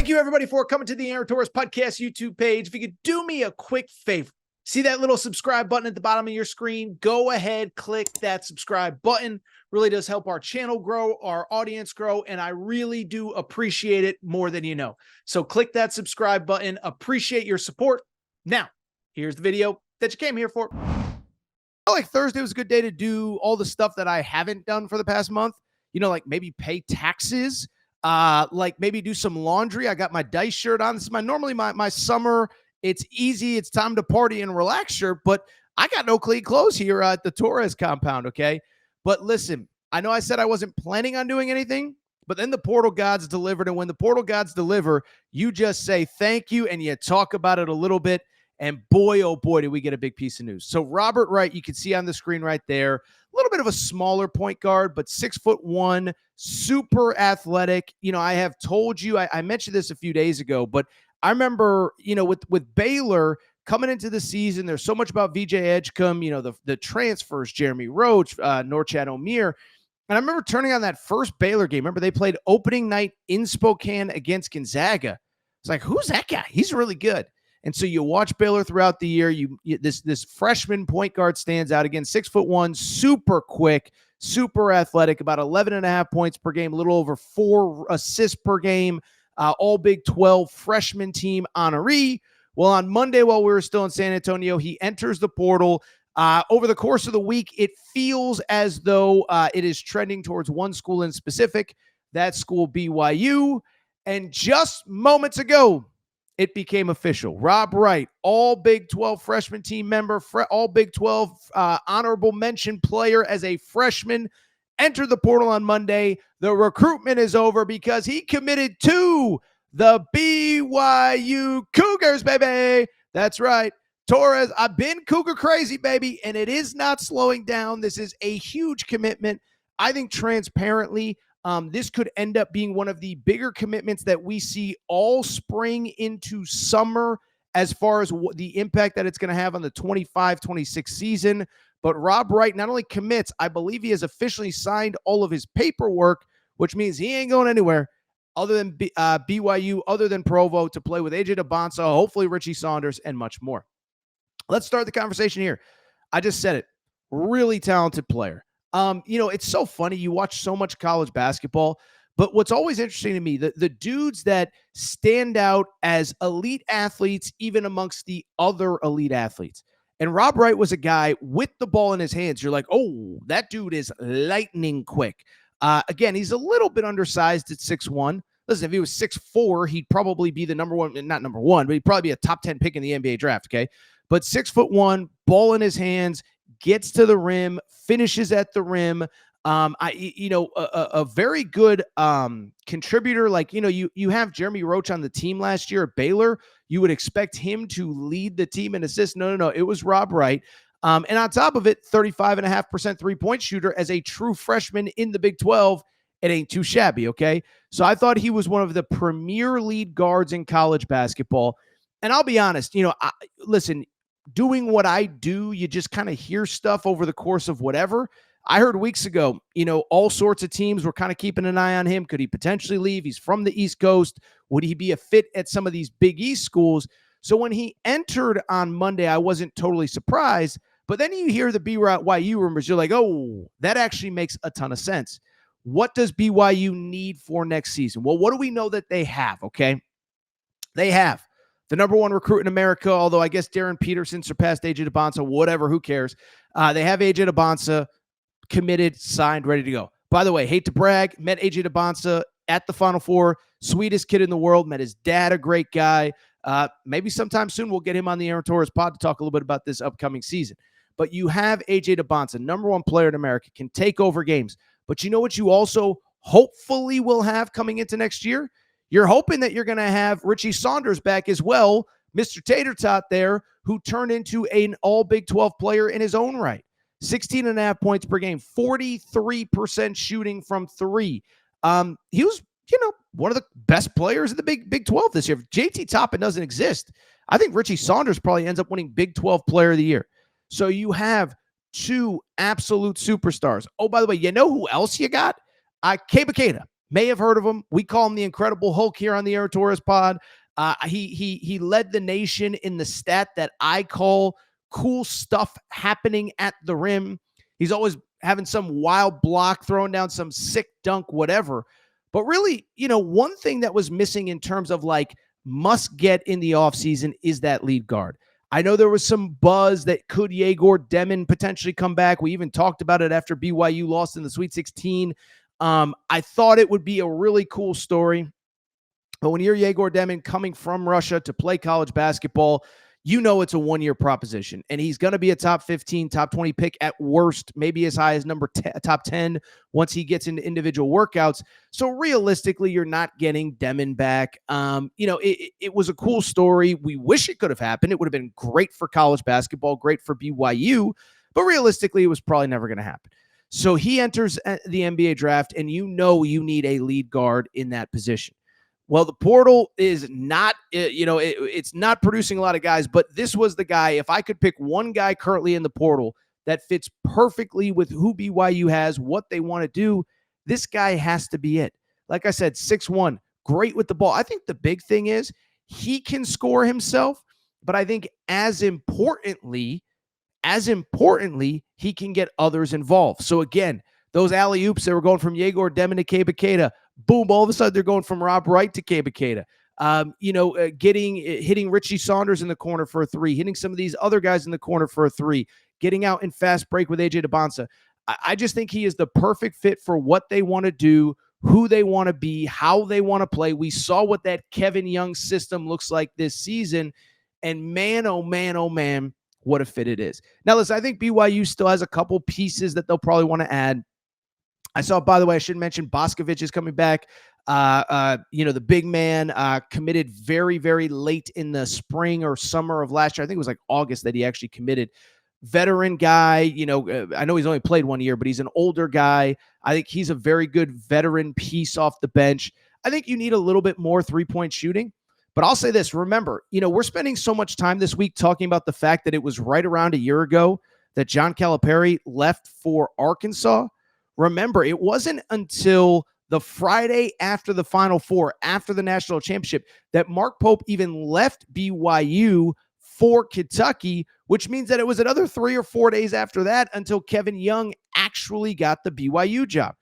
Thank you, everybody, for coming to the Aaron Torres Podcast YouTube page. If you could do me a quick favor, see that little subscribe button at the bottom of your screen? Go ahead, click that subscribe button. Really does help our channel grow, our audience grow, and I really do appreciate it more than you know. So click that subscribe button. Appreciate your support. Now, here's the video that you came here for. I like Thursday was a good day to do all the stuff that I haven't done for the past month. You know, like maybe pay taxes, like maybe do some laundry. I got my Dice shirt on. This is normally my summer. It's easy. It's time to party and relax shirt, but I got no clean clothes here at the Torres compound, okay? But listen, I know I said I wasn't planning on doing anything, but then the portal gods delivered, and when the portal gods deliver, you just say thank you, and you talk about it a little bit, and boy, oh boy, did we get a big piece of news. So Robert Wright, you can see on the screen right there, a little bit of a smaller point guard, but 6'1", super athletic. You know, I have told you, I mentioned this a few days ago, but I remember, you know, with Baylor coming into the season, there's so much about VJ Edgecombe, you know, the transfers, Jeremy Roach, Norchad O'Meara. And I remember turning on that first Baylor game. Remember, they played opening night in Spokane against Gonzaga. It's like, who's that guy? He's really good. And so you watch Baylor throughout the year. This freshman point guard stands out again, 6'1", super quick, super athletic, about 11.5 points per game, a little over 4 assists per game, all Big 12 freshman team honoree. Well, on Monday, while we were still in San Antonio, he enters the portal. Over the course of the week, it feels as though it is trending towards one school in specific, that school BYU. And just moments ago, it became official. Rob Wright, all Big 12 freshman team member, all Big 12 honorable mention player as a freshman, entered the portal on Monday. The recruitment is over because he committed to the BYU Cougars, baby. That's right. Torres, I've been Cougar crazy, baby, and it is not slowing down. This is a huge commitment. I think transparently, this could end up being one of the bigger commitments that we see all spring into summer as far as the impact that it's going to have on the 25-26 season. But Rob Wright not only commits, I believe he has officially signed all of his paperwork, which means he ain't going anywhere other than BYU, other than Provo, to play with AJ Dybantsa, hopefully Richie Saunders, and much more. Let's start the conversation here. I just said it. Really talented player. You know, it's so funny. You watch so much college basketball, but what's always interesting to me, the dudes that stand out as elite athletes, even amongst the other elite athletes. And Rob Wright was a guy with the ball in his hands. You're like, oh, that dude is lightning quick. Again, he's a little bit undersized at 6'1". Listen, if he was 6'4", he'd probably be the not number one, but he'd probably be a top 10 pick in the NBA draft, okay? But 6'1", ball in his hands, gets to the rim, finishes at the rim. A very good contributor. Like, you know, you have Jeremy Roach on the team last year at Baylor. You would expect him to lead the team in assists. No. It was Rob Wright. And on top of it, 35.5% three-point shooter as a true freshman in the Big 12. It ain't too shabby, okay? So I thought he was one of the premier lead guards in college basketball. And I'll be honest, you know, listen, doing what I do, you just kind of hear stuff over the course of whatever. I heard weeks ago, you know, all sorts of teams were kind of keeping an eye on him. Could he potentially leave? He's from the East Coast. Would he be a fit at some of these Big East schools? So when he entered on Monday, I wasn't totally surprised. But then you hear the BYU rumors. You're like, oh, that actually makes a ton of sense. What does BYU need for next season? Well, what do we know that they have, okay? They have the number one recruit in America, although I guess Darren Peterson surpassed AJ Dybantsa, whatever, who cares? They have AJ Dybantsa committed, signed, ready to go. By the way, hate to brag, met AJ Dybantsa at the Final Four, sweetest kid in the world, met his dad, a great guy. Maybe sometime soon we'll get him on the Aaron Torres pod to talk a little bit about this upcoming season. But you have AJ Dybantsa, number one player in America, can take over games. But you know what you also hopefully will have coming into next year? You're hoping that you're going to have Richie Saunders back as well, Mr. Tater Tot there, who turned into an all Big 12 player in his own right. 16.5 points per game, 43% shooting from three. He was, you know, one of the best players in the Big 12 this year. If JT Toppin doesn't exist, I think Richie Saunders probably ends up winning Big 12 Player of the Year. So you have two absolute superstars. Oh, by the way, you know who else you got? Keba Keita. may have heard of him. We call him the Incredible Hulk here on the Aaron Torres pod. He led the nation in the stat that I call cool stuff happening at the rim. He's always having some wild block, throwing down some sick dunk, whatever. But really, one thing that was missing in terms of like must get in the offseason is that lead guard. I know there was some buzz that could Yegor Demmin potentially come back. We even talked about it after BYU lost in the Sweet 16. I thought it would be a really cool story. But when you're Yegor Demmin coming from Russia to play college basketball, it's a one-year proposition. And he's going to be a top 15, top 20 pick at worst, maybe as high as top 10 once he gets into individual workouts. So realistically, you're not getting Demmin back. It was a cool story. We wish it could have happened. It would have been great for college basketball, great for BYU. But realistically, it was probably never going to happen. So he enters the NBA draft, and you need a lead guard in that position. Well, the portal is not, it's not producing a lot of guys, but this was the guy. If I could pick one guy currently in the portal that fits perfectly with who BYU has, what they want to do, this guy has to be it. Like I said, 6'1", great with the ball. I think the big thing is he can score himself, but I think as importantly, he can get others involved. So again, those alley-oops that were going from Yegor Demmin to Dybantsa, boom, all of a sudden they're going from Rob Wright to Dybantsa. Hitting Richie Saunders in the corner for a three, hitting some of these other guys in the corner for a three, getting out in fast break with AJ Dybantsa. I just think he is the perfect fit for what they want to do, who they want to be, how they want to play. We saw what that Kevin Young system looks like this season, and man, oh man, what a fit it is. Now, listen, I think BYU still has a couple pieces that they'll probably want to add. I saw, by the way, I should mention Boscovich is coming back. The big man committed very, very late in the spring or summer of last year. I think it was like August that he actually committed. Veteran guy, I know he's only played 1 year, but he's an older guy. I think he's a very good veteran piece off the bench. I think you need a little bit more three-point shooting. But I'll say this, remember, we're spending so much time this week talking about the fact that it was right around a year ago that John Calipari left for Arkansas. Remember, it wasn't until the Friday after the Final Four, after the national championship, that Mark Pope even left BYU for Kentucky, which means that it was another 3 or 4 days after that until Kevin Young actually got the BYU job.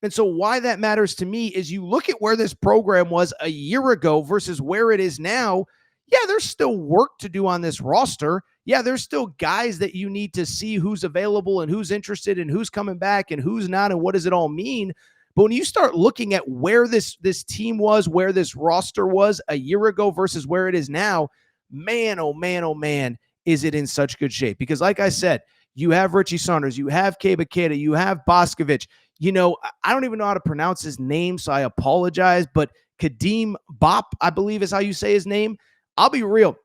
And so why that matters to me is you look at where this program was a year ago versus where it is now. Yeah, there's still work to do on this roster. Yeah, there's still guys that you need to see who's available and who's interested and who's coming back and who's not and what does it all mean. But when you start looking at where this team was, where this roster was a year ago versus where it is now, man, oh man, is it in such good shape. Because like I said, you have Richie Saunders, you have Dybantsa, you have Boscovich. I don't even know how to pronounce his name, so I apologize, but Kadeem Bop, I believe is how you say his name. I'll be real.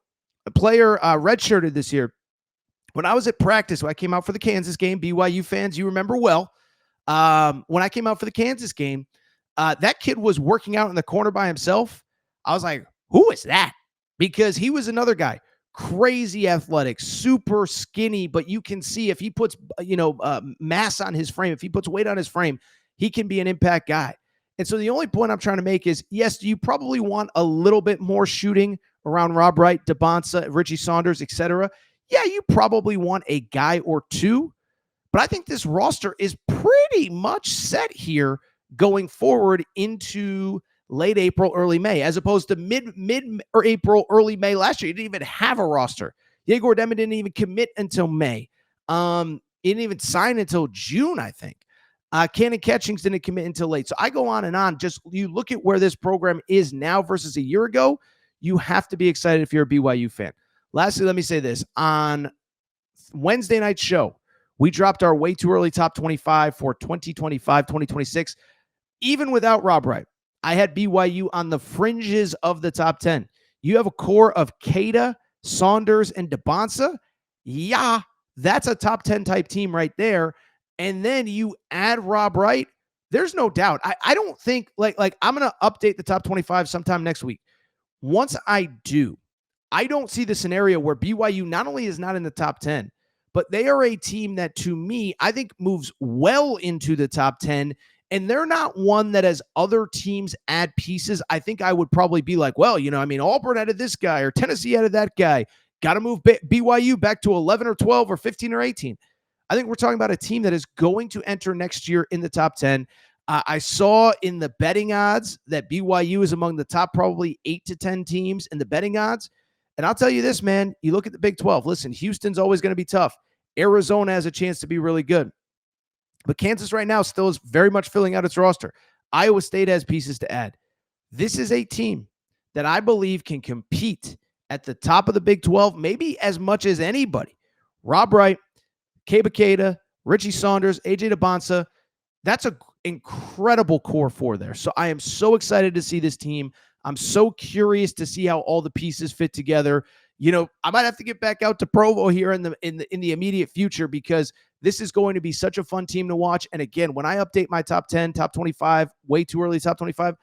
A player redshirted this year. When I was at practice, when I came out for the Kansas game, BYU fans, you remember well, when I came out for the Kansas game, that kid was working out in the corner by himself. I was like, who is that? Because he was another guy, crazy athletic, super skinny, but you can see if he puts, mass on his frame, if he puts weight on his frame, he can be an impact guy. And so the only point I'm trying to make is, yes, you probably want a little bit more shooting around Rob Wright, Dybantsa, Richie Saunders, etc. Yeah, you probably want a guy or two, but I think this roster is pretty much set here going forward into late April, early May, as opposed to mid or April, early May last year. You didn't even have a roster. Yegor Demmin didn't even commit until May. He didn't even sign until June, I think. Cannon Catchings didn't commit until late. So I go on and on. Just you look at where this program is now versus a year ago, you have to be excited if you're a BYU fan. Lastly, let me say this. On Wednesday night show, we dropped our way too early top 25 for 2025-2026. Even without Rob Wright, I had BYU on the fringes of the top 10. You have a core of Kada, Saunders, and Dybantsa. Yeah, that's a top 10 type team right there. And then you add Rob Wright. There's no doubt. I don't think like I'm going to update the top 25 sometime next week. Once I do, I don't see the scenario where BYU not only is not in the top 10, but they are a team that, to me, I think moves well into the top 10 And they're not one that as other teams add pieces, I think I would probably be like, well, Auburn added this guy or Tennessee added that guy. Got to move BYU back to 11 or 12 or 15 or 18. I think we're talking about a team that is going to enter next year in the top 10. I saw in the betting odds that BYU is among the top probably 8 to 10 teams in the betting odds. And I'll tell you this, man, you look at the Big 12. Listen, Houston's always going to be tough. Arizona has a chance to be really good. But Kansas right now still is very much filling out its roster. Iowa State has pieces to add. This is a team that I believe can compete at the top of the Big 12, maybe as much as anybody. Rob Wright, Kebakeda, Richie Saunders, AJ Dybantsa. That's an incredible core four there. So I am so excited to see this team. I'm so curious to see how all the pieces fit together. I might have to get back out to Provo here in the immediate future because this is going to be such a fun team to watch. And again, when I update my top 10, top 25, way too early top 25,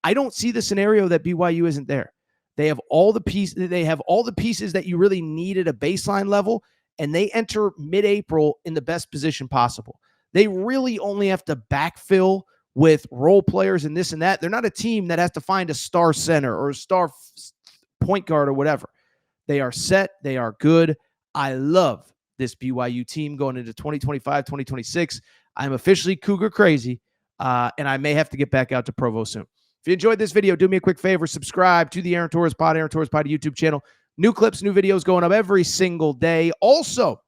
I don't see the scenario that BYU isn't there. They have all the pieces. They have all the pieces that you really need at a baseline level, and they enter mid-April in the best position possible. They really only have to backfill with role players and this and that. They're not a team that has to find a star center or a star point guard or whatever. They are set. They are good. I love this BYU team going into 2025, 2026. I'm officially Cougar crazy, and I may have to get back out to Provo soon. If you enjoyed this video, do me a quick favor. Subscribe to the Aaron Torres Pod YouTube channel. New clips, new videos going up every single day. Also,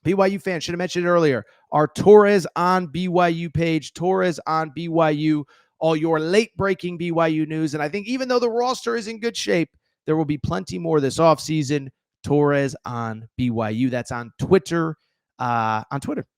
BYU fans, should have mentioned it earlier, our Torres on BYU page, Torres on BYU, all your late-breaking BYU news. And I think even though the roster is in good shape, there will be plenty more this offseason. Torres on BYU. That's on Twitter.